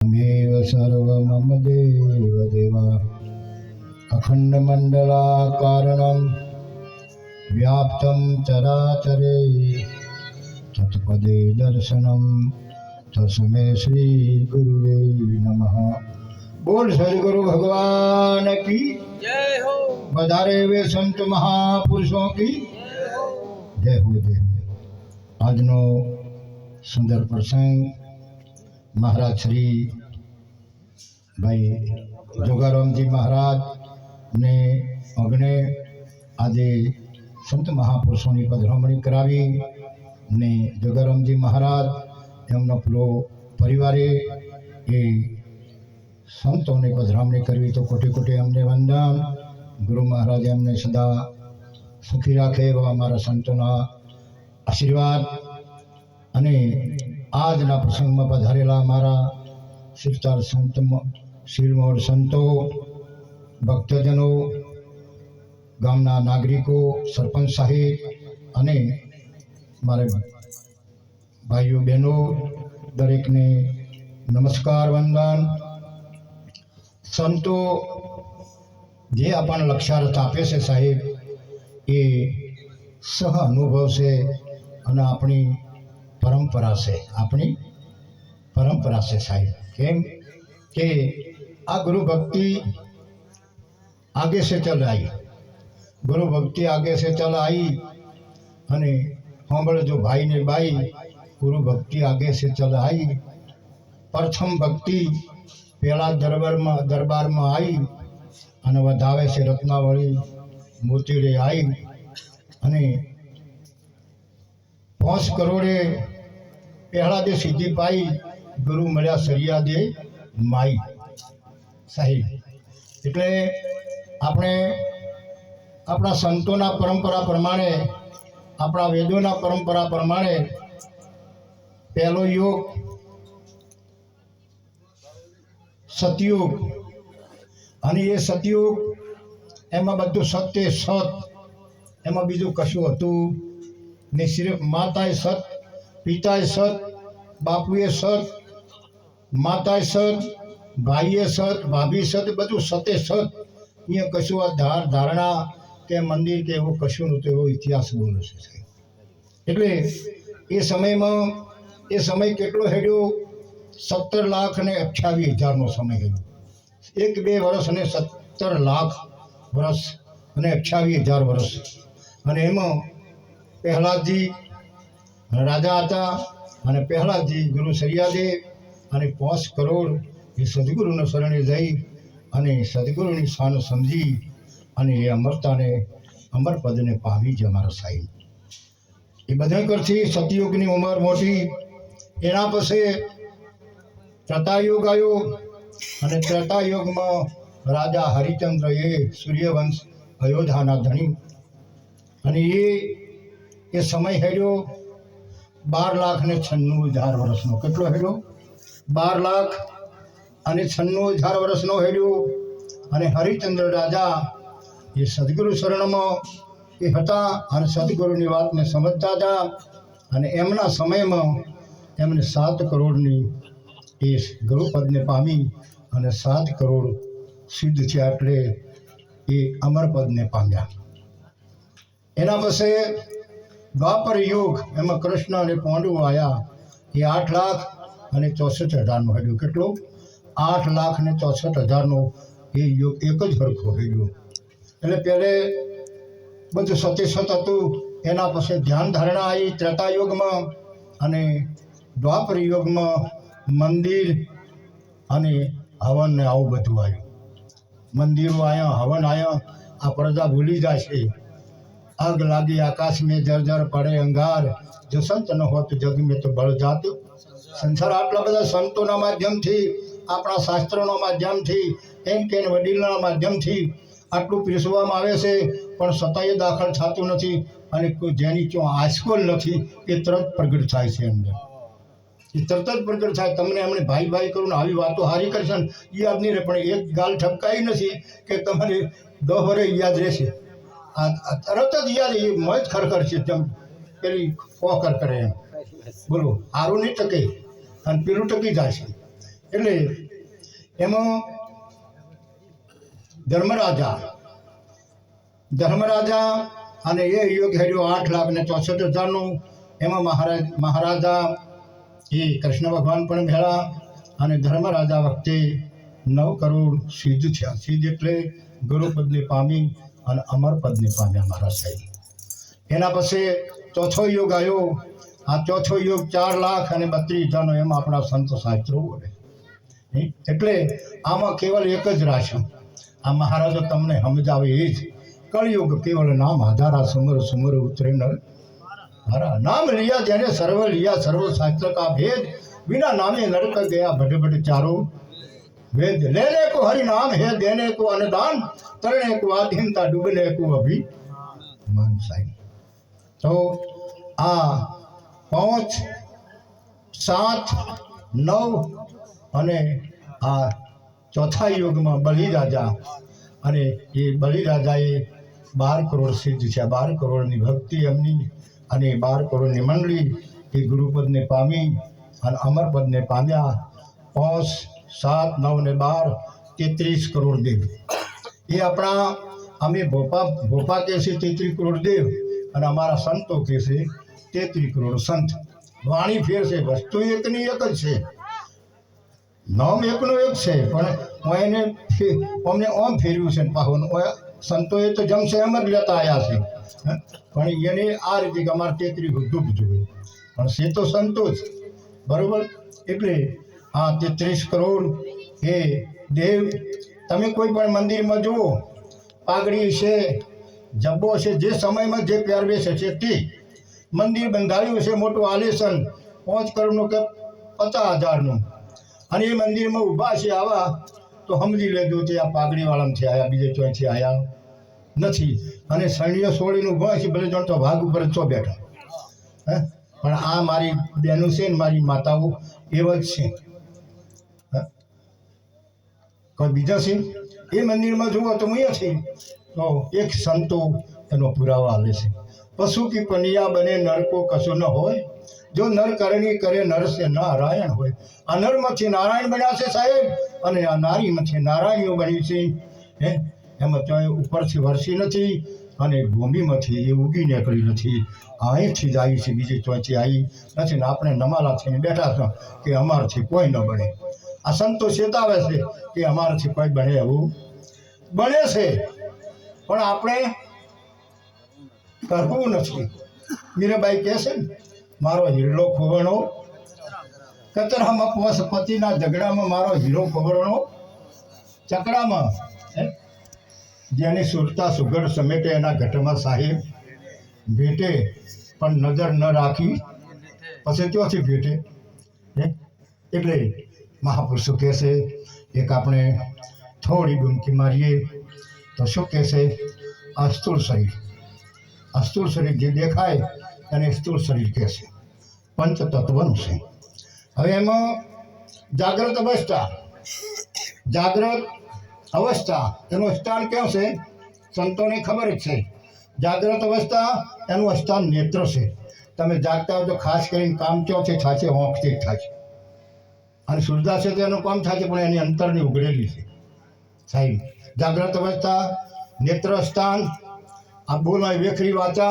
मेव सर्वमम देव देवा अखण्डमण्डलाकारणं व्याप्तं चराचरे तत्पदे दर्शनं तस्मै श्री गुरुवे नमः। बोल सदगुरु भगवान की जय हो। बधारे वे संत महापुरुषों की जय हो जय हो। આજનો સુંદર પ્રસંગ મહારાજ શ્રી ભાઈ જોગારામજી મહારાજ ને અગ્ને આજે સંત મહાપુરુષોની પધરામણી કરાવી ને જોગારામજી મહારાજ એમનો પૂરો પરિવારે એ સંતોની પધરામણી કરવી તો કોટી કોટી અમને વંદન। ગુરુ મહારાજ એમને સદા સુખી રાખે એવા અમારા સંતોના આશીર્વાદ। અને આજના પ્રસંગમાં પધારેલા અમારા શિરતાર સંત શિરમોર સંતો, ભક્તજનો, ગામના નાગરિકો, સરપંચ સાહેબ અને મારે ભાઈઓ બહેનો દરેકને નમસ્કાર વંદન। સંતો જે આપણને લક્ષ્યાર્થ આપે છે સાહેબ એ સહ અનુભવ છે અને આપણી પરંપરા છે, આપણી પરંપરા છે સાહેબ। કેમ કે આ ગુરુ भक्ति आगे से चल आई, गुरु भक्ति आगे से चल आई અને સાંભળો જો ભાઈ ને બાઈ, ગુરુ ભક્તિ આગે से चल आई। પ્રથમ ભક્તિ પહેલા દરબારમાં આવી અને વધાવે છે રત્નાવળી મોતીડે આવી અને 5 કરોડે પહેલા દે સિદ્ધિ પાઈ, ગુરુ મળ્યા સરિયા દે માઈ સાહેબ। એટલે આપણે આપણા સંતોના પરંપરા પ્રમાણે, આપણા વેદોના પરંપરા પ્રમાણે પહેલો યુગ સતયુગ અને એ સતયુગ એમાં બધું સત્ય સત, એમાં બીજું કશું હતું ને। સિર્ફ માતાએ સત, પિતાએ સત, બાપુએ સત, માતાએ સત, ભાઈએ સત, ભાભી સત, બધું સતે સત। અહીંયા કશું આ ધારણા કે મંદિર કે એવું કશું નહોતું, એવો ઇતિહાસ બોલે છે। એટલે એ સમયમાં એ સમય કેટલો હેડ્યો? 17,28,000નો સમય હેડ્યો। 1-2 વર્ષ અને 17 લાખ વર્ષ અને 28,000 વર્ષ। અને એમાં પ્રહલાદજી રાજા હતા અને પ્રહલાદજી ગુરુ સરિયાદેવ અને 5 કરોડ એ સદગુરુને શરણે જઈ અને સદગુરુની શાન સમજી અને એ અમરતાને અમરપદને પામી જ અમારા સાહેબ। એ બધા કરતી સતયુગની ઉંમર મોટી। એના પછી ત્રેતાયુગ આવ્યો અને ત્રેતાયુગમાં રાજા હરિચંદ્ર એ સૂર્યવંશ અયોધ્યાના ધણી અને એ સમય હેડ્યો 12,96,000 વર્ષનો। કેટલો હેડ્યો? 12,96,000 વર્ષનો હેડ્યો। અને હરિચંદ્ર રાજા એ સદગુરુ શરણમાં એ હતા અને સદગુરુની વાતને સમજતા હતા અને એમના સમયમાં એમને 7 કરોડની એ ગુરુપદને પામી અને 7 કરોડ સિદ્ધ થયા એટલે એ અમરપદને પામ્યા। એના પછી દ્વાપર યુગ, એમાં કૃષ્ણ અને પાંડુ આવ્યા। એ 8,64,000નો હેડ્યો। કેટલો? 8,64,000નો એ યુગ એક જ હરખો હેડ્યો। એટલે પહેલે બધું સત્ય સત હતું। એના પછી ધ્યાન ધારણા આવી ત્રેતાયુગમાં અને દ્વાપર યુગમાં મંદિર અને હવન ને આવું બધું આવ્યું। મંદિરો આવ્યા, હવન આવ્યા। આ પ્રજા ભૂલી જાય છે। आग लागी आकाश में जर पड़े अंगार, जो संत न हो तो जग में तो बळ जात। संसार आटला बधा संतोना माध्यमथी, आपણા શાસ્ત્રોના માધ્યમથી, એમ કે વડીલના માધ્યમથી આટલું પીરસવામાં આવે છે પણ છતાંય દાખલ થતું નથી અને કોઈ જેની ચો આંચકોલ નથી એ તરત પ્રગટ થાય છે અંદર, એ તરત જ પ્રગટ થાય। તમને એમણે ભાઈ ભાઈ કરું આવી વાતો હારી કરશે ને યાદ નહીં રહે, પણ એક ગાલ ઠપકાઈ નથી કે તમારે 10 વર્ષ યાદ રહેશે। તરત જ યાદ એ મોજ ખરેખર છે, તેમ પેલી ફોકર કરે એમ। બોલો, સારું નહીં ટકે અને પેલું ટકી જાય છે। એટલે એમાં ધર્મરાજા અને એ યુગ હેડ્યો 8,64,000નું. એમાં મહારાજા એ કૃષ્ણ ભગવાન પણ ભેળા અને ધર્મરાજા વખતે 9 કરોડ સિદ્ધ થયા. સિદ્ધ એટલે ગુરુપદને પામી અને અમરપદને પામ્યા મહારાજ સાહેબ. એના પછી ચોથો યુગ આવ્યો. આ ચોથો યુગ 4,32,000નો. એમાં આપણા સંત શાસ્ત્રો બોલે. એટલે આમાં કેવલ એક જ રાશિ. આ મહારાજો તમને સમજાવે એ જ કળયુગ કેવલ નામ આધારા સુમર સુમર ઉતરે નર हरा नाम लिया जैने सर्व लिया सर्व शास्त्र का भेद बिना नामे नरक गया बड़े बड़े चारों वेद लेने को हरि नाम है देने को अनुदान तरने को आधीनता डूबने को अभी मन साई. तो आ 5, 7, 9 અને આ ચોથા યુગમાં બલિરાજા અને એ બલિરાજાએ 12 કરોડ સિદ્ધ છે. 12 કરોડની ભક્તિ એમની અને 12 કરોડની મંડળી એ ગુરુપદને પામી અને અમરપદને પામ્યા. 5, 7, 9 ને 12 33 કરોડ દેવ. એ આપણા અમે ભોપા કહે છે 33 કરોડ દેવ અને અમારા સંતો કહે છે 33 કરોડ સંત. વાણી ફેર છે, વસ્તુ એકની એક જ છે, નામ એકનું એક છે, પણ એને અમને ઓમ ફેર્યું છે. પાછું સંતોએ તો જમશે એમ જ લેતા આવ્યા છે, પણ એને આ રીતે કે અમારે 33 દુઃખ જોઈએ, પણ છે તો સંતો જ બરોબર. એટલે આ 33 કરોડ એ દેવ. તમે કોઈ પણ મંદિરમાં જુઓ, પાઘડી છે, જબ્બો છે, જે સમયમાં જે પહેરવેશ છે તે મંદિર બંધાયું છે. મોટું આલેસન 5 કરોડનું કે 50,000નું, અને એ મંદિરમાં ઊભા છે આવા તો સમજી લેજો કે આ પાઘડીવાળામાંથી આવ્યા, બીજે ચોથી આવ્યા નથી. અને સણીઓ સોળીનું ઊભા છે, ભલે જાણ તો ભાગ ઉપર ચો બેઠો, હે, પણ આ મારી બહેનો છે ને મારી માતાઓ એવા જ છે. કોઈ બીજા છે એ મંદિરમાં જુઓ તો અહીંયાથી તો એક સંતો એનો પુરાવો આલે છે. પશુ કી પનિયા બને નર કો કશું ન હોય, જો નર કરણી કરે નર સે નારાયણ હોય. આ નરમાંથી નારાયણ બન્યા છે સાહેબ, અને આ નારીમાંથી નારાયણીઓ બની છે. હે, એમાં તો ઉપરથી વરસી નથી અને ભૂમિમાંથી એ ઉગી નીકળી નથી, અહીંથી જ આવી છે, બીજી ચોથી આવી નથી. ને આપણે નમાલા થઈને બેઠા છો કે અમારથી કોઈ ન બને. આ સંતો ચેતાવે છે કે અમારાથી કોઈ બને એવું બને છે, પણ આપણે કરવું નથી. મીરાબાઈ કહે છે ને, મારો હીરો ખોવણો કતરામાં પતિના ઝઘડામાં મારો હીરો ખોવણો ચકડામાં. જેની સુરતા સુગડ સમેટે એના ઘટમાં સાહેબ ભેટે, પણ નજર ન રાખી પછી ત્યાંથી ભેટે. એટલે મહાપુરુષો કહે છે, એક આપણે થોડી ડૂમકી મારીએ તો શું કહે છે, આ સ્થૂળ શરીર જે દેખાય એને સ્થૂળ શરીર કહે છે, પંચતત્વનું છે. હવે એમાં જાગ્રત અવસ્થા એનું સ્થાન ક્યાં છે, સંતોને ખબર જ છે. જાગ્રત અવસ્થા એનું સ્થાન નેત્ર છે. તમે જાગતા હો તો ખાસ કરીને કામ ક્યાંથી થાય છે, હોંકથી જ થાય છે. અને સૂરદાસ છે તો એનું કામ થાય છે, પણ એની અંતરની ઉઘડેલી છે સાહેબ. જાગ્રત અવસ્થા, નેત્ર સ્થાન, આ બોલાય વેખરી વાચા.